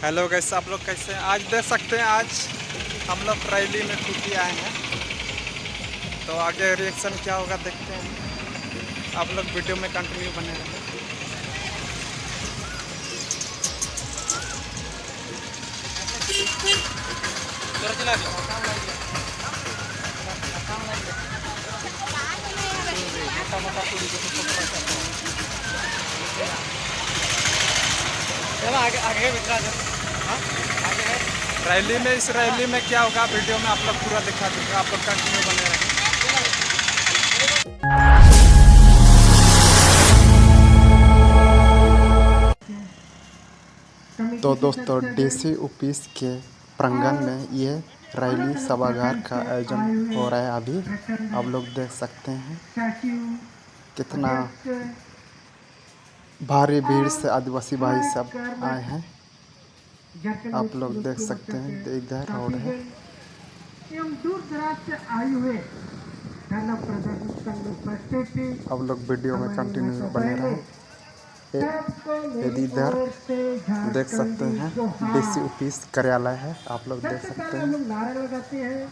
Hello कैसे आप लोग कैसे हैं? आज देख सकते हैं आज हम लोग रैली में खूटी आए हैं, तो आगे रिएक्शन क्या होगा देखते हैं। आप लोग वीडियो में कंटिन्यू बने रहें। रैली में इस रैली में क्या होगा वीडियो में आप लोग पूरा दिखा देंगे। आप लोग कंटिन्यू बने रहें। तो दोस्तों डीसी ऑफिस के प्रांगण में ये रैली सभागार का आयोजन हो रहा है। अभी आप लोग देख सकते हैं कितना भारी भीड़ से आदिवासी भाई सब आए हैं। आप लोग देख सकते हैं तो इधर रोड है। दूर दराज से आए हुए धरना प्रदर्शन करने उपस्थित आप लोग वीडियो में कंटिन्यू बने रहें। यदि इधर देख सकते हैं डीसी ऑफिस कार्यालय है, आप लोग देख सकते हैं। नारे लगाते हैं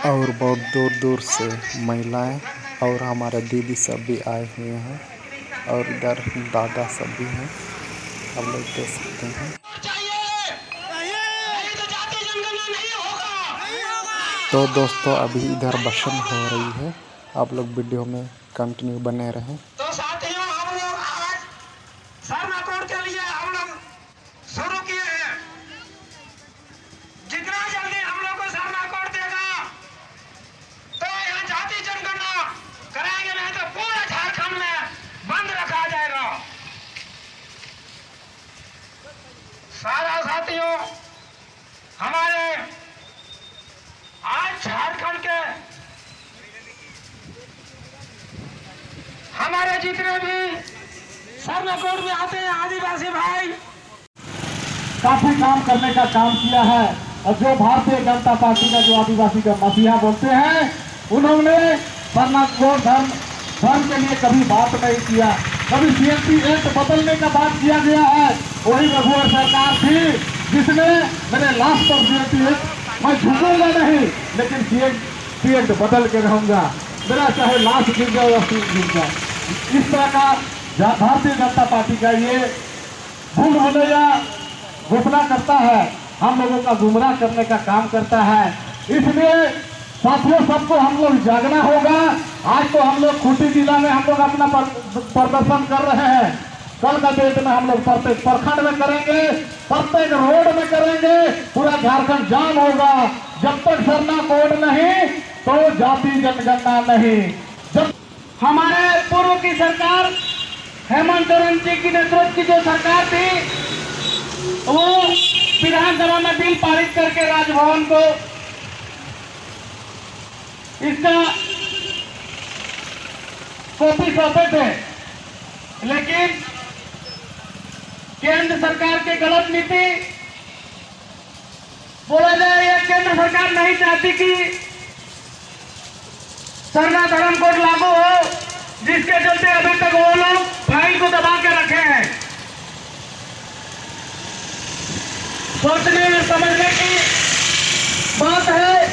और बहुत दूर दूर से महिलाएं और हमारे दीदी सब भी आए हुए हैं, और इधर दादा सब भी हैं। आप लोग देख सकते हैं। तो दोस्तों अभी इधर भाषण हो रही है। आप लोग वीडियो में कंटिन्यू बने रहें। तो साथियों हम लोग आज सरना कोड के लिए हम लोग शुरू किए हैं। जितना जल्दी हम लोग को सरना कोड देगा तो यहाँ जाति जनगणना कराएंगे, नहीं तो पूरा झारखंड में बंद रखा जाएगा। सारा साथियों हमारे आज झारखंड के हमारे जितने भी सरना कोड में आते हैं आदिवासी भाई काफी काम करने का काम किया है। और जो भारतीय जनता पार्टी का जो आदिवासी का मसीहा बोलते हैं, उन्होंने सरना कोड धर्म के लिए कभी बात नहीं किया। कभी सीएमपी एक्ट बदलने का बात किया गया है। वही रघुवर सरकार थी जिसने मेरे लास्ट पर सीएमपी एक्ट, मैं झुकूंगा नहीं लेकिन सीएमपी एक्ट बदल के रहूंगा, मेरा चाहे लाश गिर जाए या सिर गिर जाए। इस तरह का भारतीय जनता पार्टी का ये भूल भुलैया घोषणा करता है, हम लोगों का गुमराह करने का काम करता है। इसलिए साथियों सबको हम लोग जागना होगा। आज तो हम लोग खूंटी जिला में हम लोग अपना प्रदर्शन कर रहे हैं। कल का डेट में हम लोग प्रत्येक प्रखंड में करेंगे, प्रत्येक रोड में करेंगे, पूरा झारखंड जाम होगा। जब तक सरना कोड नहीं तो जाति जनगणना नहीं। जब हमारे पूर्व की सरकार हेमंत सोरेन जी की नेतृत्व की जो सरकार थी, वो विधानसभा में बिल पारित करके राजभवन को इसका कॉपी सौंपे थे, लेकिन केंद्र सरकार की गलत नीति, बोला जाए यह केंद्र सरकार नहीं चाहती कि सरना धर्म कोड लागू हो, जिसके चलते अभी तक वो लोग फाइल को दबा के रखे हैं। सोचने और समझने की बात है।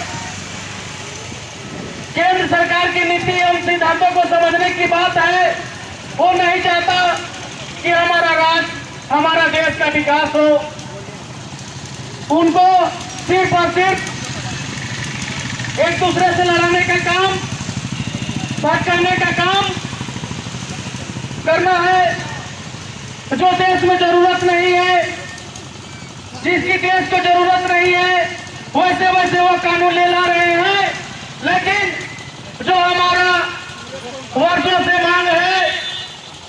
केंद्र सरकार की नीति एवं सिद्धांतों को समझने की बात है। वो नहीं चाहता कि हमारा राज्य, हमारा देश का विकास हो। उनको सिर्फ और सिर्फ एक दूसरे से लड़ाने का काम, बात करने का काम करना है। जो देश में जरूरत नहीं है, जिसकी देश को जरूरत नहीं है, वैसे वैसे वो कानून ले ला रहे हैं। लेकिन जो हमारा वर्षों से मांग है,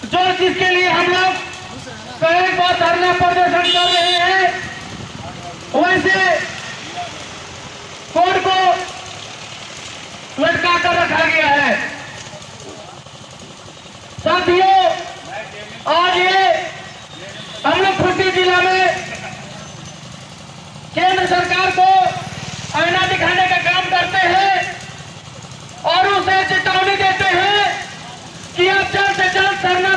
जो जिसके लिए हम लोग कई बार धरना प्रदर्शन कर रहे हैं, वैसे कोड को लटका कर रखा गया है। साथियों आज ये हम लोग खूंटी जिला में केंद्र सरकार को आईना दिखाने का काम करते हैं और उसे चेतावनी देते हैं कि आप जल्द से जल्द सरना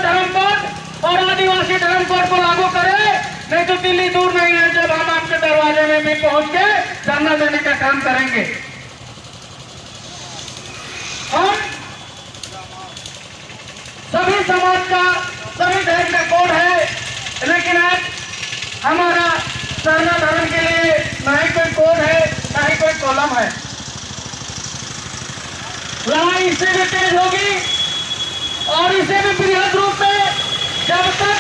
दिल्ली दूर नहीं है जब हम आपके दरवाजे में भी पहुंच के धरना देने का काम करेंगे। हम सभी समाज का, सभी धर्म का कोड है, लेकिन आज हमारा सरना धर्म के लिए ना ही कोई कोड है, ना ही कोई कॉलम है। लड़ाई इससे भी तेज होगी और इसे भी बृहद रूप में जब तक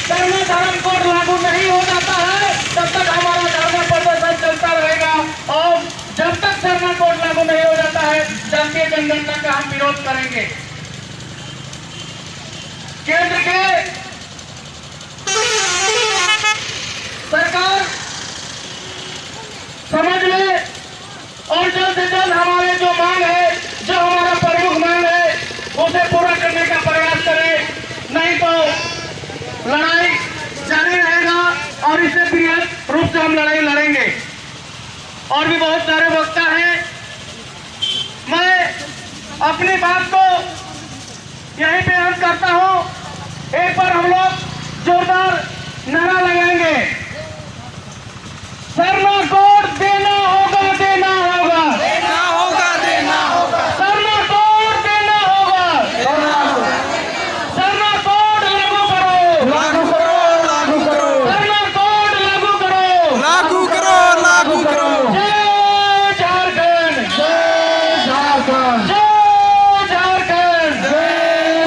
सरना धर्म कोड लागू नहीं हो जाता है तब तक हमारा धरना प्रदर्शन चलता रहेगा। और जब तक सरना कोड लागू नहीं हो जाता है जातीय जनगणना का हम विरोध करेंगे। केंद्र के सरकार समझ ले और जल्द से जल्द हमारे जो मांग है, जो हमारा प्रमुख मांग है, उसे पूरा करने का प्रयास करे, नहीं तो लड़ाई जारी रहेगा और इससे बृहद रूप से हम लड़ाई लड़ेंगे। और भी बहुत सारे वक्ता हैं, मैं अपनी बात को यहीं पे अंत करता हूं। एक बार हम लोग जोरदार नारा लगाएंगे, सरना कोड देना होगा, देना होगा, देना होगा, देना होगा, सरना कोड देना होगा, सरना कोड लागू करो, लागू करो, लागू करो, सरना कोड लागू करो, लागू करो, लागू करो। जय झारखंड, जय झारखंड, जय झारखंड, जय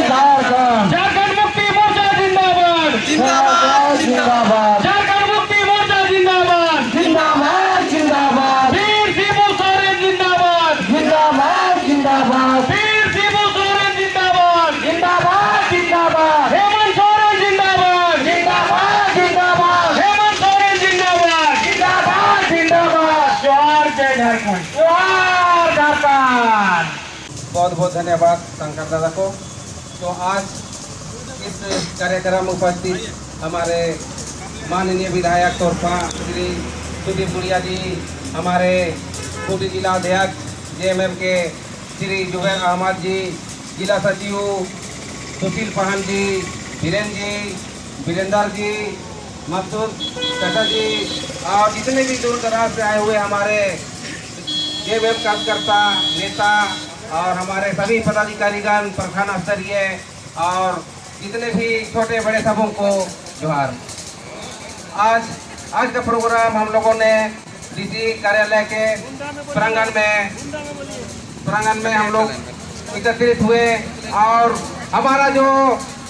झारखंड, झारखंड मुक्ति मोर्चा जिंदाबाद, जिंदाबाद, जिंदाबाद, झारखंड मुक्ति मोर्चा जिंदाबाद, जिंदाबाद, जिंदाबाद, वीर शिबू सोरेन जिंदाबाद, जिंदाबाद, जिंदाबाद, वीर शिबू सोरेन जिंदाबाद, जिंदाबाद, जिंदाबाद, हेमंत सोरेन जिंदाबाद, जिंदाबाद, जिंदाबाद, हेमंत सोरेन जिंदाबाद, जिंदाबाद, जिंदाबाद, जोहार जय झारखंड। जोहार झारखंड। बहुत बहुत धन्यवाद शंकर दादा को। तो आज इस कार्यक्रम में उपस्थित हमारे माननीय विधायक तोरपा श्री सुदीप गुड़िया जी, हमारे खूंटी जिला अध्यक्ष जेएमएम के श्री जुबैर अहमद जी, जिला सचिव सुशील पहान जी, वीरेंद्र जी, वीरेंद्र जी, मकसूद चाचा जी और जितने भी दूर दराज से आए हुए हमारे जेएमएम कार्यकर्ता, नेता और हमारे सभी पदाधिकारीगण, प्रखंड स्तरीय और जितने भी छोटे बड़े सबों को जोहार। आज का प्रोग्राम हम लोगों ने डीसी कार्यालय के प्रांगण में हम लोग एकत्रित हुए और हमारा जो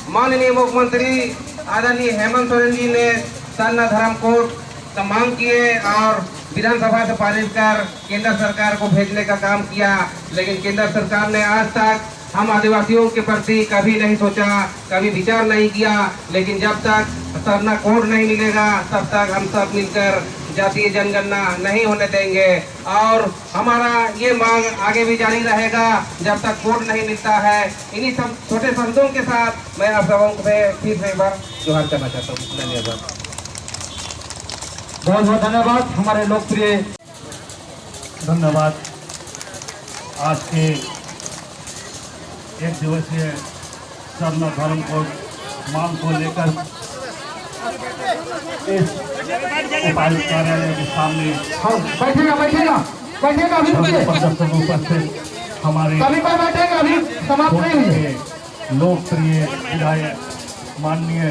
माननीय मुख्यमंत्री आदरणीय हेमंत सोरेन जी ने सरना धर्म कोड का मांग किए और विधानसभा से पारित कर केंद्र सरकार को भेजने का काम किया, लेकिन केंद्र सरकार ने आज तक हम आदिवासियों के प्रति कभी नहीं सोचा, कभी विचार नहीं किया। लेकिन जब तक सरना कोड नहीं मिलेगा तब तक हम सब मिलकर जातीय जनगणना नहीं होने देंगे और हमारा ये मांग आगे भी जारी रहेगा जब तक कोड नहीं मिलता है। इन्हीं सब छोटे शब्दों के साथ मैं आप सबों से फिर से एक बार जोहार करना चाहता हूँ। धन्यवाद। बहुत बहुत धन्यवाद हमारे लोकप्रिय। धन्यवाद। आज के एक दिवसीय सरना धर्म कोड मांग को लेकर इस उपायुक्त कार्यालय के सामने बैठेगा अभी प्रदर्शन उपस्थित हमारे कभी कोई बैठेगा, अभी समाप्त नहीं हुई है। लोकप्रिय विधायक माननीय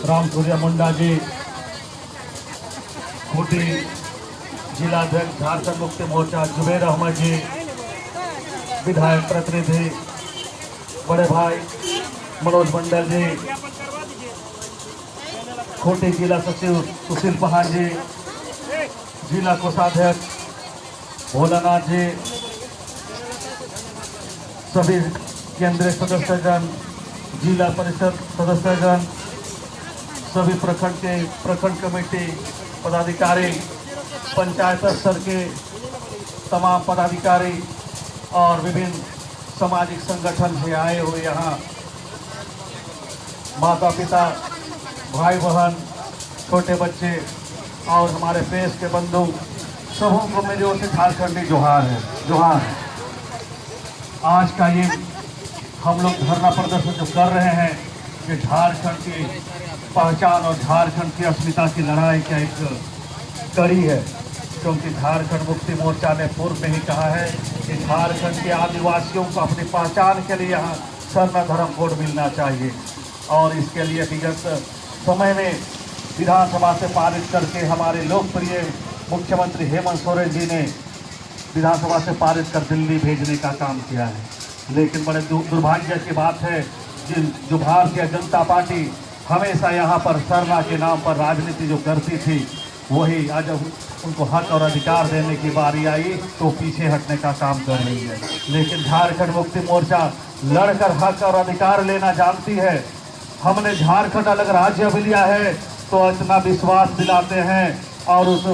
राम सूर्य मुंडा जी, खूंटी जिलाध्यक्ष झारखंड मुक्ति मोर्चा जुबैर अहमद जी, विधायक प्रतिनिधि बड़े भाई मनोज मंडल जी, खूंटी जिला सचिव सुशील पहान जी, जिला कोषाध्यक्ष भोलानाथ जी, सभी केंद्रीय सदस्यगण, जिला परिषद सदस्यगण, सभी प्रखंड कमेटी पदाधिकारी, पंचायत स्तर के तमाम पदाधिकारी और विभिन्न सामाजिक संगठन से आए हुए यहाँ माता पिता, भाई बहन, छोटे बच्चे और हमारे देश के बंधु सबों को मेरी ओर से झारखंडी जोहार है। जोहार। आज का ये हम लोग धरना प्रदर्शन जो कर रहे हैं, ये झारखंड की पहचान और झारखंड की अस्मिता की लड़ाई का एक कड़ी है, क्योंकि झारखंड मुक्ति मोर्चा ने पूर्व में ही कहा है कि झारखंड के आदिवासियों को अपनी पहचान के लिए यहाँ सरना धर्म कोड मिलना चाहिए। और इसके लिए विगत समय में विधानसभा से पारित करके हमारे लोकप्रिय मुख्यमंत्री हेमंत सोरेन जी ने विधानसभा से पारित कर दिल्ली भेजने का काम किया है। लेकिन बड़े दुर्भाग्य की बात है जो भारतीय जनता पार्टी हमेशा यहाँ पर सरना के नाम पर राजनीति जो करती थी, वही आज उनको हक और अधिकार देने की बारी आई तो पीछे हटने का काम कर रही है। लेकिन झारखंड मुक्ति मोर्चा लड़कर हक और अधिकार लेना जानती है। हमने झारखंड अलग राज्य भी लिया है तो इतना विश्वास दिलाते हैं और उस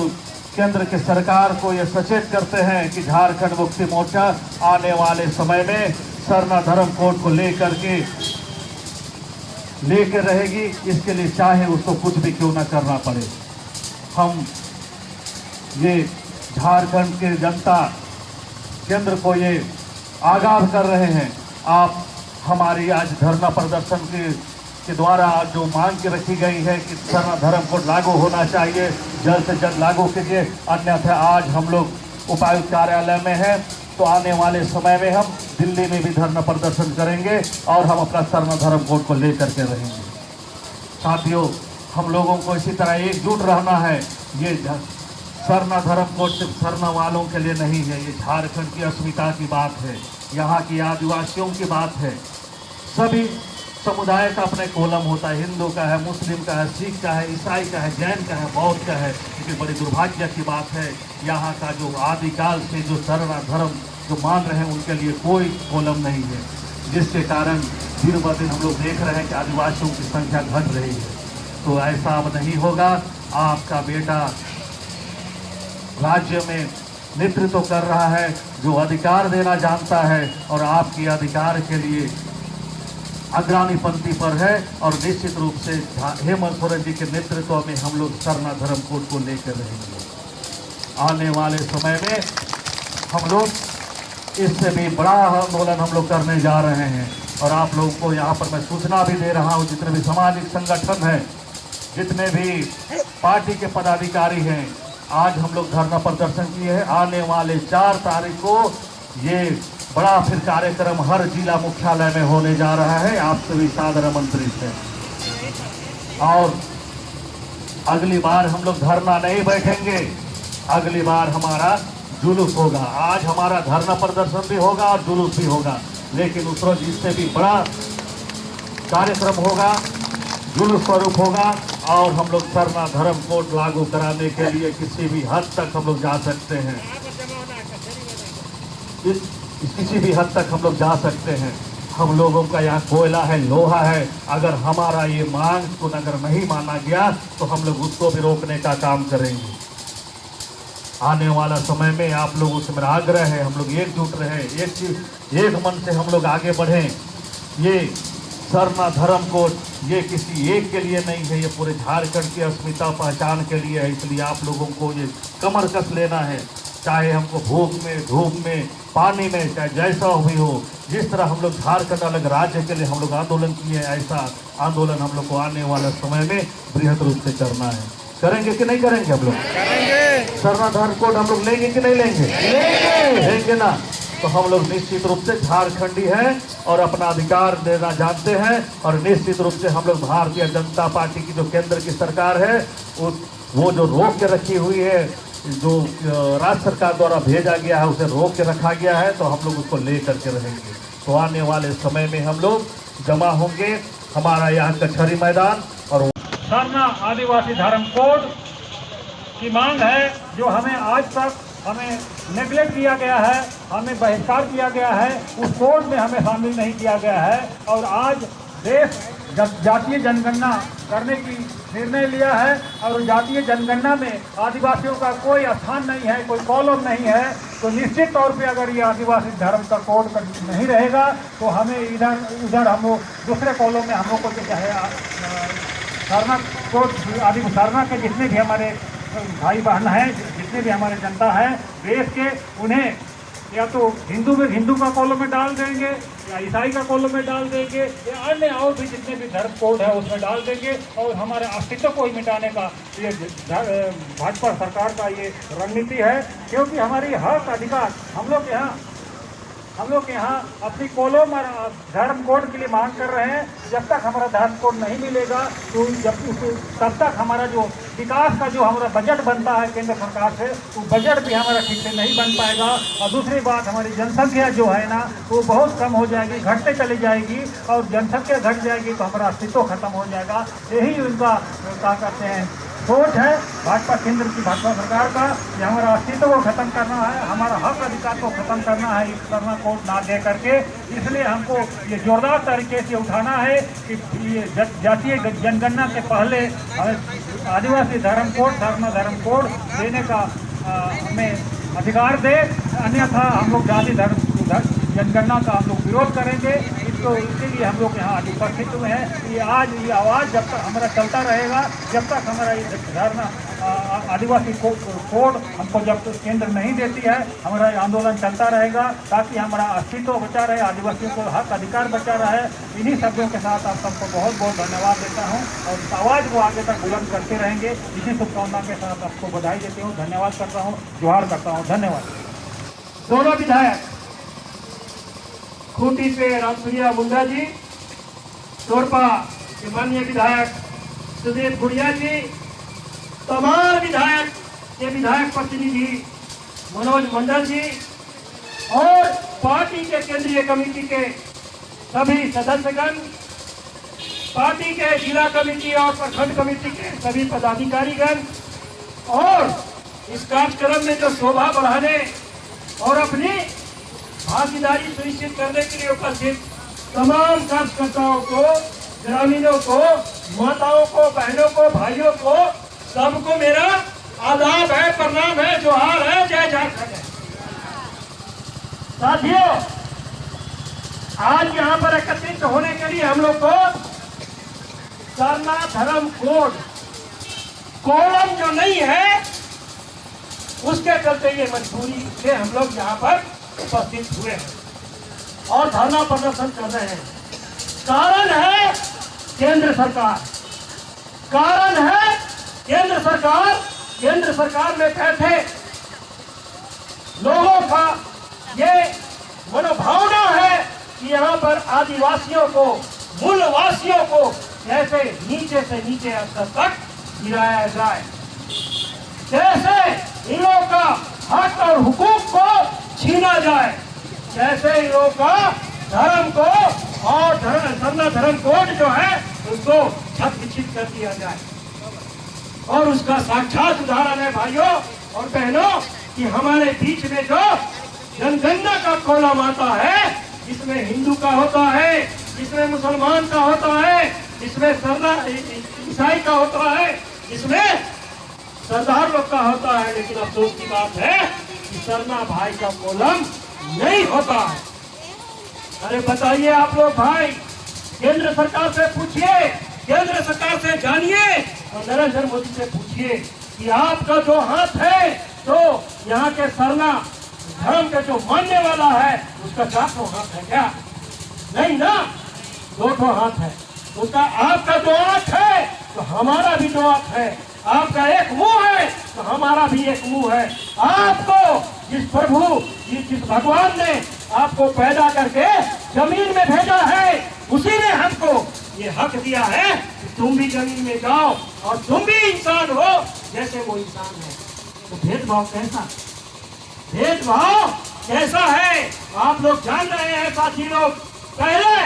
केंद्र की सरकार को ये सचेत करते हैं कि झारखंड मुक्ति मोर्चा आने वाले समय में सरना धर्म कोड को लेकर रहेगी। इसके लिए चाहे उसको कुछ भी क्यों ना करना पड़े। हम ये झारखंड के जनता केंद्र को ये आगाह कर रहे हैं। आप हमारी आज धरना प्रदर्शन के द्वारा जो मांग के रखी गई है कि सरना धर्म कोड लागू होना चाहिए, जल्द से जल्द लागू कीजिए, अन्यथा आज हम लोग उपायुक्त कार्यालय में हैं तो आने वाले समय में हम दिल्ली में भी धरना प्रदर्शन करेंगे और हम अपना सरना धर्म कोड को लेकर के रहेंगे। साथियों, हम लोगों को इसी तरह एकजुट रहना है। ये सरना धर्म कोड सिर्फ सरना वालों के लिए नहीं है, ये झारखंड की अस्मिता की बात है, यहाँ की आदिवासियों की बात है। सभी समुदाय का अपने कोलम होता है, हिंदू का है, मुस्लिम का है, सिख का है, ईसाई का है, जैन का है, बौद्ध का है। लेकिन बड़ी दुर्भाग्य की बात है यहाँ का जो आदिकाल से जो सरना धर्म जो मान रहे हैं उनके लिए कोई कोलम नहीं है, जिसके कारण दिन ब दिन हम लोग देख रहे हैं कि आदिवासियों की संख्या घट रही है। तो ऐसा अब नहीं होगा। आपका बेटा राज्य में नेतृत्व कर रहा है, जो अधिकार देना जानता है और आपके अधिकार के लिए अग्रणी पंक्ति पर है। और निश्चित रूप से हेमंत सोरेन जी के नेतृत्व में हम लोग सरना धर्म कोड को लेकर रहेंगे। आने वाले समय में हम लोग इससे भी बड़ा आंदोलन हम लोग करने जा रहे हैं। और आप लोगों को यहाँ पर मैं सूचना भी दे रहा हूँ, जितने भी सामाजिक संगठन हैं, जितने भी पार्टी के पदाधिकारी हैं, आज हम लोग धरना प्रदर्शन किए हैं। आने वाले 4 तारीख को ये बड़ा फिर कार्यक्रम हर जिला मुख्यालय में होने जा रहा है। आप सभी सादर आमंत्रित हैं। और अगली बार हम लोग धरना नहीं बैठेंगे, अगली बार हमारा जुलूस होगा। आज हमारा धरना प्रदर्शन भी होगा और जुलूस भी होगा, लेकिन उस रोज इससे भी बड़ा कार्यक्रम होगा, जुलूस स्वरूप होगा। और हम लोग सरना धर्म कोड लागू कराने के लिए किसी भी हद तक हम लोग जा सकते हैं, किसी भी हद तक हम लोग जा सकते हैं। हम लोगों का यहाँ कोयला है, लोहा है। अगर हमारा ये मांग को अगर नहीं माना गया तो हम लोग उसको भी रोकने का काम करेंगे। आने वाला समय में आप लोगों से मेरा आग्रह है, हम लोग एकजुट रहे, एक मन से हम लोग आगे बढ़ें। ये सरना धर्म कोड ये किसी एक के लिए नहीं है, ये पूरे झारखंड की अस्मिता पहचान के लिए है। इसलिए आप लोगों को ये कमर कस लेना है, चाहे हमको भूख में, धूप में, पानी में, चाहे जैसा भी हो। जिस तरह हम लोग झारखंड अलग राज्य के लिए हम लोग आंदोलन किए, ऐसा आंदोलन हम लोग को आने वाले समय में बृहद रूप से करना है। करेंगे कि नहीं करेंगे? हम लोग करेंगे। सरना धर्म कोड हम लोग लेंगे कि नहीं लेंगे? लेंगे ना। तो हम लोग निश्चित रूप से झारखंडी हैं और अपना अधिकार देना जानते हैं। और निश्चित रूप से हम लोग भारतीय जनता पार्टी की जो केंद्र की सरकार है, वो जो रोक के रखी हुई है, जो राज्य सरकार द्वारा भेजा गया है, उसे रोक के रखा गया है, तो हम लोग उसको ले करके रहेंगे। तो आने वाले समय में हम लोग जमा होंगे, हमारा यहाँ कचहरी मैदान और सरना आदिवासी धर्म कोड की मांग है, जो हमें आज तक हमें नेगलेक्ट किया गया है, हमें बहिष्कार किया गया है, उस कोड में हमें शामिल नहीं किया गया है। और आज देश जातीय जनगणना करने की निर्णय लिया है और जातीय जनगणना में आदिवासियों का कोई स्थान नहीं है, कोई कॉलम नहीं है। तो निश्चित तौर पे अगर ये आदिवासी धर्म का कोड नहीं रहेगा तो हमें इधर उधर हम लोग दूसरे कॉलम में हम लोग को जो चाहे सरना कोड आदि सरना के जितने भी हमारे भाई बहन हैं, जितने भी हमारे जनता है देश के, उन्हें या तो हिंदू में हिंदू का कॉलम में डाल देंगे या ईसाई का कॉलम में डाल देंगे या अन्य और भी जितने भी धर्म कोड है उसमें डाल देंगे और हमारे अस्तित्व को ही मिटाने का ये भाजपा सरकार का ये रणनीति है। क्योंकि हमारी हक अधिकार हम लोग यहाँ अपनी कॉलम और धर्म कोड के लिए मांग कर रहे हैं। जब तक हमारा धर्म कोड नहीं मिलेगा तो तब तक हमारा जो विकास का जो हमारा बजट बनता है केंद्र सरकार से वो बजट भी हमारा ठीक से नहीं बन पाएगा। और दूसरी बात, हमारी जनसंख्या जो है ना वो बहुत कम हो जाएगी, घटते चली जाएगी और जनसंख्या घट जाएगी तो हमारा अस्तित्व खत्म हो जाएगा। यही उनका क्या कहते हैं सोच है भाजपा केंद्र की भाजपा सरकार का कि हमारा अस्तित्व को खत्म करना है, हमारा हक अधिकार को खत्म करना है इस करना कोड ना दे करके। इसलिए हमको ये जोरदार तरीके से उठाना है कि ये जातीय जनगणना के पहले हमें आदिवासी धर्म कोड देने का हमें अधिकार दे, अन्यथा हम लोग जाति धर्म जनगणना का हम लोग विरोध करेंगे। इसको इसीलिए हम लोग यहाँ उपस्थित हुए हैं। ये आवाज़ जब तक हमारा चलता रहेगा, जब तक हमारा ये धर्म आदिवासी कोड हमको जब तक केंद्र नहीं देती है, हमारा आंदोलन चलता रहेगा ताकि हमारा अस्तित्व बचा रहे, आदिवासियों को हक अधिकार बचा रहे। इन्हीं शब्दों के साथ आप सबको बहुत बहुत धन्यवाद देता हूँ और इस आवाज़ को आगे तक बुलंद करते रहेंगे। इसी शुभकामना के साथ आपको बधाई देती हूँ, धन्यवाद करता हूँ, जोहार करता हूँ। धन्यवाद। दोनों विधायक खूंटी से रामसूर्या मुंडा जी, तोरपा के माननीय विधायक सुदीप गुड़िया जी, तमाम विधायक के विधायक प्रतिनिधि मनोज मंडल जी और पार्टी के केंद्रीय कमेटी के सभी सदस्यगण, पार्टी के जिला कमेटी और प्रखंड कमेटी के सभी पदाधिकारीगण और इस कार्यक्रम में जो शोभा बढ़ाने और अपनी भागीदारी सुनिश्चित करने के लिए उपस्थित तमाम कार्यकर्ताओं को, ग्रामीणों को, माताओं को, बहनों को, भाइयों को, सबको मेरा आदाब है, प्रणाम है, जोहार है, जय झारखंड है। साथियों, आज यहाँ पर एकत्रित होने के लिए हम लोग को सरना धर्म कोड कॉलम जो नहीं है उसके चलते ये मजबूरी से हम लोग यहाँ पर उपस्थित हुए हैं और धरना प्रदर्शन कर रहे हैं। कारण है केंद्र सरकार, कारण है केंद्र सरकार। केंद्र सरकार में बैठे लोगों का ये मनोभावना है कि यहाँ पर आदिवासियों को, मूलवासियों को कैसे नीचे से नीचे स्तर तक गिराया जाए, कैसे इन लोगों का हक और हुकूक को छीना जाए, कैसे इन लोगों का धर्म को और धर्म कोड जो है उसको छत-छत कर दिया जाए। और उसका साक्षात उदाहरण है भाइयों और बहनों कि हमारे बीच में जो जनगणना का कॉलम आता है, जिसमें हिंदू का होता है, जिसमें मुसलमान का होता है, जिसमें ईसाई का होता है, जिसमें सरदार लोग का होता है, लेकिन अफसोस की बात है कि सरना भाई का कॉलम नहीं होता है। अरे बताइए आप लोग भाई, केंद्र सरकार से पूछिए, केंद्र सरकार से जानिए और नरेंद्र मोदी से पूछिए कि आपका जो हाथ है तो यहाँ के सरना धर्म के जो मानने वाला है उसका 4 हाथ है क्या? नहीं ना, 2 हाथ है उसका। आपका 2 आंख है तो हमारा भी 2 आंख है, आपका एक मुंह है तो हमारा भी एक मुंह है। आपको जिस प्रभु, जिस भगवान ने आपको पैदा करके जमीन में भेजा है, उसी ने हमको ये हक दिया है कि तुम भी जमीन में जाओ और तुम भी इंसान हो जैसे वो इंसान है। तो भेदभाव कैसा, भेदभाव कैसा है आप लोग जान रहे हैं साथी लोग। पहले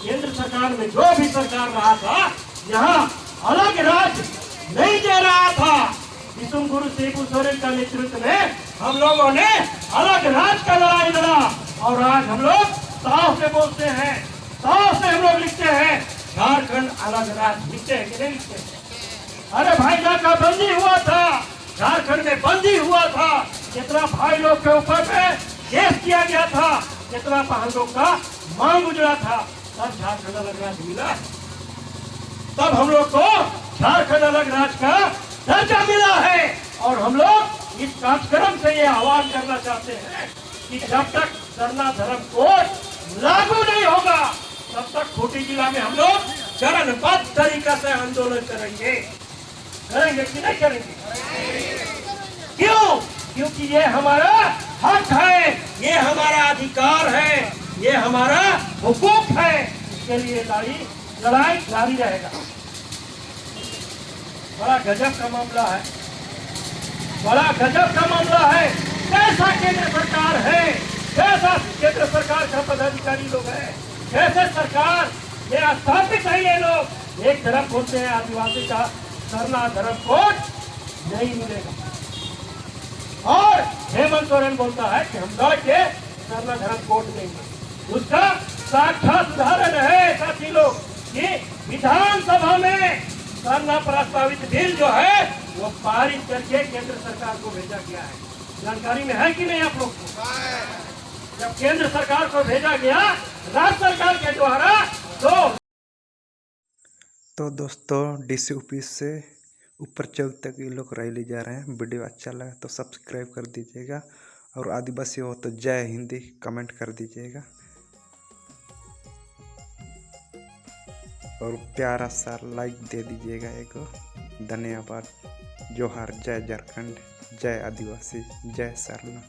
केंद्र सरकार में जो भी सरकार रहा था, यहाँ अलग राज्य नहीं दे रहा था। विष्णु गुरु शिबू सोरेन का नेतृत्व में हम लोगों ने अलग राज्य का लड़ाई लड़ा और आज हम लोग साफ से बोलते हैं, साफ से हम लोग लिखते हैं, झारखंड अलग राज्य लिखते हैं कि नहीं लिखते हैं? अरे भाई नाकाबंदी हुआ था, झारखंड में बंदी हुआ था, कितना भाई लोग के ऊपर में केस किया गया था, कितना हम लोग का मांग उजड़ा था, तब झारखंड अलग राज्य मिला, तब हम लोग को झारखंड अलग राज्य का दर्जा मिला है। और हम लोग इस कार्यक्रम से ये आह्वान करना चाहते हैं कि जब तक सरना धर्म कोड लागू नहीं होगा तब तक खूंटी जिला में हम लोग चरणबद्ध तरीका से आंदोलन करेंगे कि नहीं करेंगे? क्यों? क्योंकि ये हमारा हक है, ये हमारा अधिकार है, ये हमारा हुकूक है। इसके लिए लड़ाई जारी रहेगा। बड़ा गजब का मामला है, बड़ा गजब का मामला है। कैसा केंद्र सरकार है, कैसा केंद्र सरकार का पदाधिकारी लोग हैं, कैसे सरकार ये स्थापित है। ये लोग एक तरफ बोलते हैं आदिवासी का सरना धर्म कोड नहीं मिलेगा, और हेमंत सोरेन बोलता है कि हम लड़ के सरना धर्म कोड देंगे। उसका साक्षात उदाहरण है साथी लोग कि विधानसभा में सरना प्रस्तावित बिल जो है वो पारित करके केंद्र सरकार को भेजा गया है। जानकारी में है कि नहीं आप लोग को? जब केंद्र सरकार को भेजा गया राज्य सरकार के द्वारा तो दोस्तों डीसी ऑफिस से ऊपर चौक तक ये लोग रैली जा रहे हैं। वीडियो अच्छा लगा तो सब्सक्राइब कर दीजिएगा, और आदिवासी हो तो जय हिंदी कमेंट कर दीजिएगा, और प्यारा सा लाइक दे दीजिएगा एक। धन्यवाद। जोहार। जय झारखंड, जय आदिवासी, जय सरना।